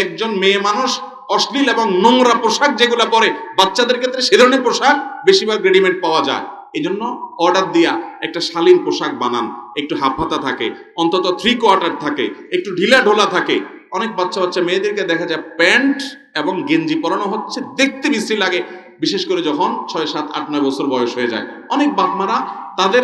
একজন মেয়ে মানুষ অশ্লীল এবং নোংরা পোশাক যেগুলো পরে বাচ্চাদের ক্ষেত্রে সে ধরনের পোশাক বেশিরভাগ রেডিমেড পাওয়া যায়। এই জন্য অর্ডার দিয়া একটা শালীন পোশাক বানান, একটু হাফ হাতা থাকে, অন্তত 3/4 থাকে, একটু ঢিলা ঢোলা থাকে। অনেক বাচ্চা বাচ্চা মেয়েদেরকে দেখা যায় প্যান্ট এবং গেঞ্জি পরানো হচ্ছে, দেখতে বিশ্রী লাগে, বিশেষ করে যখন 6, 7, 8, 9 বছর বয়স হয়ে যায়। অনেক বাপমারা তাদের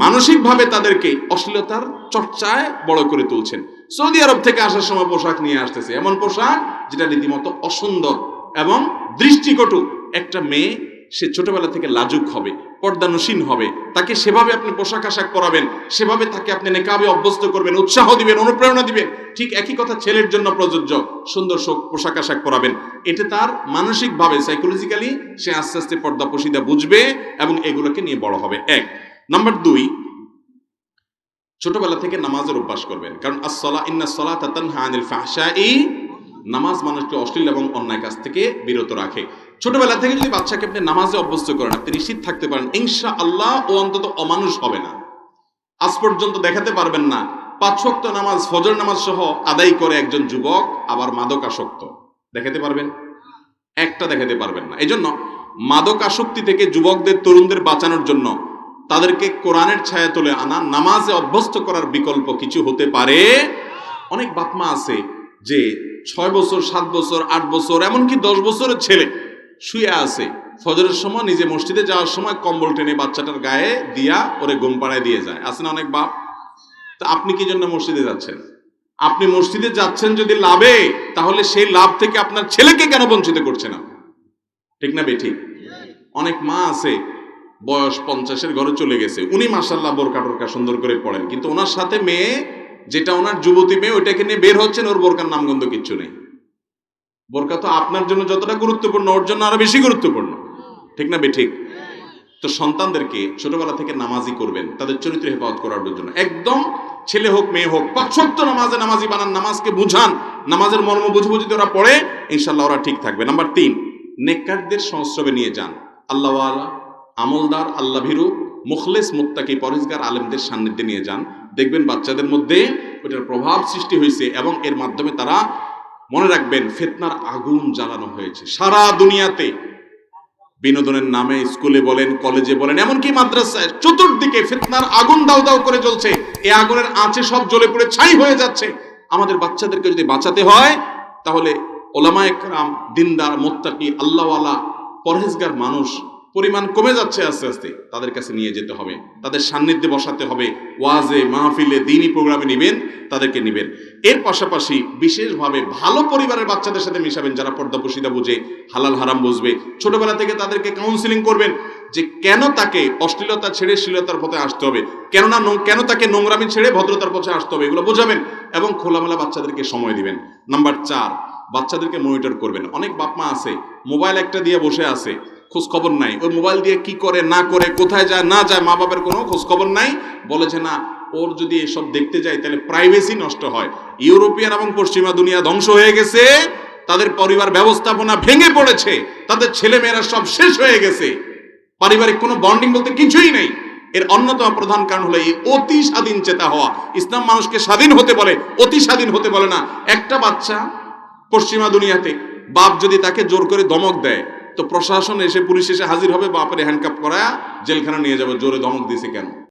মানসিকভাবে তাদেরকে অশ্লীলতার চর্চায় বড় করে তুলছেন। সৌদি আরব থেকে আসার সময় পোশাক নিয়ে আসতেছে, এমন পোশাক যেটা রীতিমতো অসুন্দর এবং দৃষ্টিকটু। একটা মেয়ে সে ছোটবেলা থেকে লাজুক হবে, পর্দানুশীন হবে, তাকে সেভাবে আপনি পোশাক আশাক পরাবেন, সেভাবে তাকে আপনি নেকাবে অভ্যস্ত করবেন, উৎসাহ দিবেন, অনুপ্রেরণা দিবেন। ঠিক একই কথা ছেলের জন্য প্রযোজ্য। সুন্দর পোশাক আশাক পরাবেন, এতে তার মানসিকভাবে সাইকোলজিক্যালি সে আস্তে আস্তে পর্দা পশিদা বুঝবে এবং এগুলোকে নিয়ে বড় হবে। 1 নাম্বার 2, ছোটবেলা থেকে নামাজের অভ্যাস করবেন, কারণ ইন্নাস সালাতা তানহা আনিল ফাহশাই, নামাজ মানুষকে অশ্লীল এবং অন্যায় কাজ থেকে বিরত রাখে। ছোটবেলা থেকে যদি বাচ্চাকে আপনি নামাজে অভ্যস্ত করেন, আপনি নিশ্চিত থাকতে পারেন ইনশাআল্লাহ ও অন্তত অমানুষ হবে না। আজ পর্যন্ত দেখাতে পারবেন না 5 ওয়াক্ত নামাজ, ফজর নামাজ সহ আদায় করে একজন যুবক আবার মাদকাসক্ত, দেখাতে পারবেন? একটা দেখাতে পারবেন না। এজন্য মাদকাসক্তি থেকে যুবকদের, তরুণদের বাঁচানোর জন্য তাদেরকে কোরআনের ছায়া তুলে আনা, নামাজে অভ্যস্ত করার বিকল্প কিছু হতে পারে। অনেক বাপমা আছে যে 6 বছর, 7 বছর, 8 বছর, এমনকি 10 বছরের ছেলে শুয়ে আছে, ফজরের সময় নিজে মসজিদে যাওয়ার সময় কম্বল টেনে বাচ্চাটার গায়ে দিয়া ওরে ঘুম পাড়ায় দিয়ে যায়। আছে না অনেক বাপ? তো আপনি কি জন্য মসজিদে যাচ্ছেন? আপনি মসজিদে যাচ্ছেন যদি লাভে, তাহলে সেই লাভ থেকে আপনার ছেলেকে কেন বঞ্চিত করছেন? ঠিক না বেঠিক? অনেক মা আছে বয়স 50-এর ঘরে চলে গেছে, উনি মাশাআল্লাহ বোরকা টোরকা সুন্দর করে পড়েন, কিন্তু ওনার সাথে মেয়ে, যেটা ওনার যুবতী মেয়ে, ওইটাকে নিয়ে বের হচ্ছেন, ওর বোরকার নামগন্ধ কিচ্ছু নেই। বোরকা তো আপনার জন্য যতটা গুরুত্বপূর্ণ, ওর জন্য আরো বেশি গুরুত্বপূর্ণ। ঠিক না বেঠিক? তো সন্তানদেরকে ছোটবেলা থেকে নামাজি করবেন, তাদের চরিত্র হেফাজত করার জন্য। একদম ছেলে হোক মেয়ে হোক 5 ওয়াক্ত নামাজি বানান, নামাজকে বুঝান, নামাজের মর্ম বুঝে যদি ওরা পড়ে, ইনশাআল্লাহ ওরা ঠিক থাকবে। নাম্বার 3, নেককারদের সংস্রবে নিয়ে যান, আল্লাহওয়ালা, আমলদার, আল্লাহ ভীরু, মুখলেস, মুত্তাকি, পরহেজগার আলেমদের সান্নিধ্যে নিয়ে যান। দেখবেন বাচ্চাদের মধ্যে ওটার প্রভাব সৃষ্টি হয়েছে এবং এর মাধ্যমে তারা, মনে রাখবেন, ফিতনার আগুন জ্বালানো হয়েছে সারা দুনিয়াতে। বিনোদনের নামে স্কুলে বলেন, কলেজে বলেন, এমনকি মাদ্রাসায় চতুর্দিকে ফিতনার আগুন দাউ দাউ করে জ্বলছে। এই আগুনের আঁচে সব জ্বলে পুড়ে ছাই হয়ে যাচ্ছে। আমাদের বাচ্চাদেরকে যদি বাঁচাতে হয়, তাহলে ওলামায়ে কেরাম, দিনদার, মুত্তাকি, আল্লাহওয়ালা, পরহেজগার মানুষ পরিমাণ কমে যাচ্ছে আস্তে আস্তে, তাদের কাছে নিয়ে যেতে হবে, তাদের সান্নিধ্যে বসাতে হবে, ওয়াজে, মাহফিলে, দ্বীনি প্রোগ্রামে নিবেন, তাদেরকে নিবেন। এর পাশাপাশি বিশেষভাবে ভালো পরিবারের বাচ্চাদের সাথে মিশাবেন, যারা পর্দা পশিদা বুঝে, হালাল হারাম বুঝবে। ছোটবেলা থেকে তাদেরকে কাউন্সিলিং করবেন যে কেন তাকে অশ্লীলতা ছেড়ে শ্লীলতার পথে আসতে হবে, কেন তাকে নোংরামি ছেড়ে ভদ্রতার পথে আসতে হবে, এগুলো বোঝাবেন এবং খোলামেলা বাচ্চাদেরকে সময় দিবেন। নাম্বার 4, বাচ্চাদেরকে মনিটর করবেন। অনেক বাপমা আছে মোবাইল একটা দিয়ে বসে আছে, খোঁজ খবর নাই, ওই মোবাইল দিয়ে কি করে না করে, কোথায় যায় না যায়, মা বাপের কোনো খোঁজ খবর নাই। বলেছে না, ওর যদি এসব দেখতে যায় তাহলে প্রাইভেসি নষ্ট হয়। ইউরোপিয়ান এবং পশ্চিমা দুনিয়া ধ্বংস হয়ে গেছে, তাদের পরিবার ব্যবস্থাপনা ভেঙে পড়েছে, তাদের ছেলেমেয়েরা সব শেষ হয়ে গেছে, পারিবারিক কোনো বন্ডিং বলতে কিছুই নেই। এর অন্যতম প্রধান কারণ হলো এই অতি স্বাধীন চেতা হওয়া। ইসলাম মানুষকে স্বাধীন হতে বলে, অতি স্বাধীন হতে বলে না। একটা বাচ্চা পশ্চিমা দুনিয়াতে বাপ যদি তাকে জোর করে ধমক দেয়, তো প্রশাসন এসে, পুলিশ এসে হাজির হবে, বাপের হ্যান্ডকাপ করা জেলখানা নিয়ে যাবে, জোরে ধমক দিয়েছে কেন।